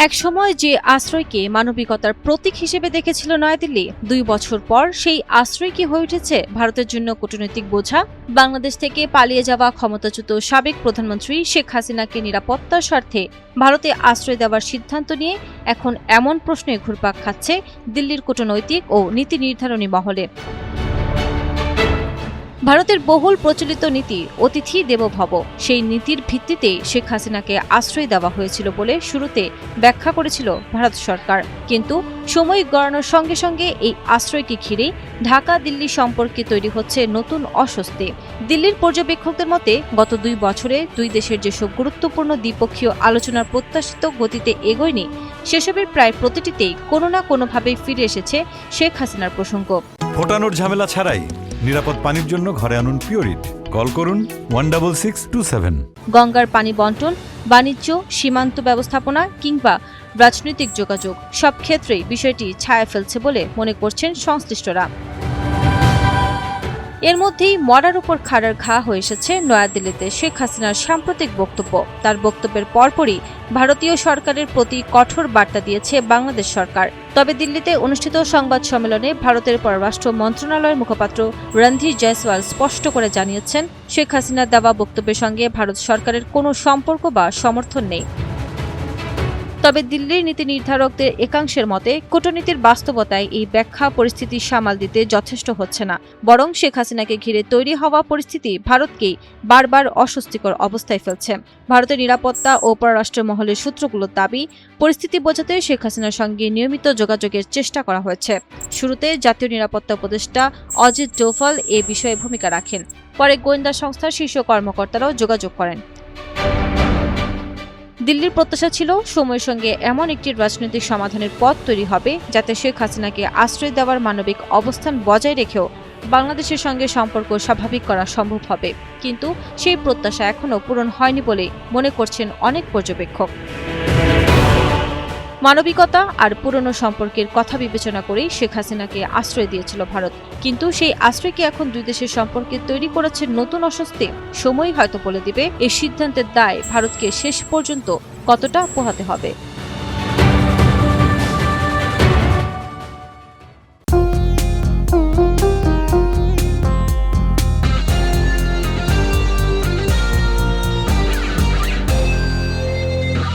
একসময় যে আশ্রয়কে মানবিকতার প্রতীক হিসেবে দেখেছিল নয়াদিল্লি, ২ বছর পর সেই আশ্রয় কি হয়ে উঠেছে ভারতের জন্য কূটনৈতিক বোঝা। বাংলাদেশ থেকে পালিয়ে যাওয়া ক্ষমতাচ্যুত সাবেক প্রধানমন্ত্রী শেখ হাসিনাকে নিরাপত্তার স্বার্থে ভারতে আশ্রয় দেওয়ার সিদ্ধান্ত নিয়ে এখন এমন প্রশ্নে ঘুরপাক খাচ্ছে দিল্লির কূটনৈতিক ও নীতি নির্ধারণী মহলে। ভারতের বহুল প্রচলিত নীতি অতিথি দেবো ভব, সেই নীতির ভিত্তিতে শেখ হাসিনাকে আশ্রয় দেওয়া হয়েছিল বলে শুরুতে ব্যাখ্যা করেছিল ভারত সরকার। কিন্তু সময় গড়ানোর সঙ্গে সঙ্গে এই আশ্রয়কে ঘিরে ঢাকা দিল্লি সম্পর্কে তৈরি হচ্ছে নতুন অস্বস্তি। দিল্লির পর্যবেক্ষকদের মতে গত ২ বছরে দুই দেশের যেসব গুরুত্বপূর্ণ দ্বিপক্ষীয় আলোচনার প্রত্যাশিত গতিতে এগোয়নি, সেসবের প্রায় প্রতিটিতেই কোনো না কোনোভাবেই ফিরে এসেছে শেখ হাসিনার প্রসঙ্গ। ফোটানোর ঝামেলা ছাড়াই নিরাপদ পানির জন্য ঘরে আনুন পিওরিট। কল করুন 16627। গঙ্গার পানি বন্টন, বাণিজ্য, সীমান্ত ব্যবস্থাপনা কিংবা রাজনৈতিক যোগাযোগ, সব ক্ষেত্রেই বিষয়টি ছায়া ফেলছে বলে মনে করছেন সংশ্লিষ্টরা। এর মধ্যেই মরার উপর খাড়ার ঘা হয়ে এসেছে নয়াদিল্লিতে শেখ হাসিনার সাম্প্রতিক বক্তব্য। তার বক্তব্যের পরপরই ভারতীয় সরকারের প্রতি কঠোর বার্তা দিয়েছে বাংলাদেশ সরকার। তবে দিল্লিতে অনুষ্ঠিত সংবাদ সম্মেলনে ভারতের পররাষ্ট্র মন্ত্রণালয়ের মুখপাত্র রণধীর জয়সওয়াল স্পষ্ট করে জানিয়েছেন, শেখ হাসিনার দেওয়া বক্তব্যের সঙ্গে ভারত সরকারের কোনো সম্পর্ক বা সমর্থন নেই। তবে দিল্লির নীতি নির্ধারকদের একাংশের মতে কূটনীতির বাস্তবতায় এই ব্যাখ্যা পরিস্থিতি সামাল দিতে যথেষ্ট হচ্ছে না, বরং শেখ হাসিনাকে ঘিরে তৈরি হওয়া পরিস্থিতি ভারতকেই বারবার অস্বস্তিকর অবস্থায় ফেলছে। ভারতের নিরাপত্তা ও পররাষ্ট্র মহলের সূত্রগুলোর দাবি, পরিস্থিতি বোঝাতে শেখ হাসিনার সঙ্গে নিয়মিত যোগাযোগের চেষ্টা করা হয়েছে। শুরুতে জাতীয় নিরাপত্তা উপদেষ্টা অজিত ডোভাল এ বিষয়ে ভূমিকা রাখেন, পরে গোয়েন্দা সংস্থার শীর্ষ কর্মকর্তারাও যোগাযোগ করেন। দিল্লির প্রত্যাশা ছিল সময়ের সঙ্গে এমন একটি রাজনৈতিক সমাধানের পথ তৈরি হবে যাতে শেখ হাসিনাকে আশ্রয় দেওয়ার মানবিক অবস্থান বজায় রেখেও বাংলাদেশের সঙ্গে সম্পর্ক স্বাভাবিক করা সম্ভব হবে। কিন্তু সেই প্রত্যাশা এখনও পূরণ হয়নি বলে মনে করছেন অনেক পর্যবেক্ষক। মানবিকতা আর পুরনো সম্পর্কের কথা বিবেচনা করেই শেখ হাসিনাকে আশ্রয় দিয়েছিল ভারত, কিন্তু সেই আশ্রয়কে এখন দুই দেশের সম্পর্কে তৈরি করেছে নতুন অস্বস্তি। সময় হয়তো বলে দিবে এই সিদ্ধান্তের দায় ভারতকে শেষ পর্যন্ত কতটা পোহাতে হবে।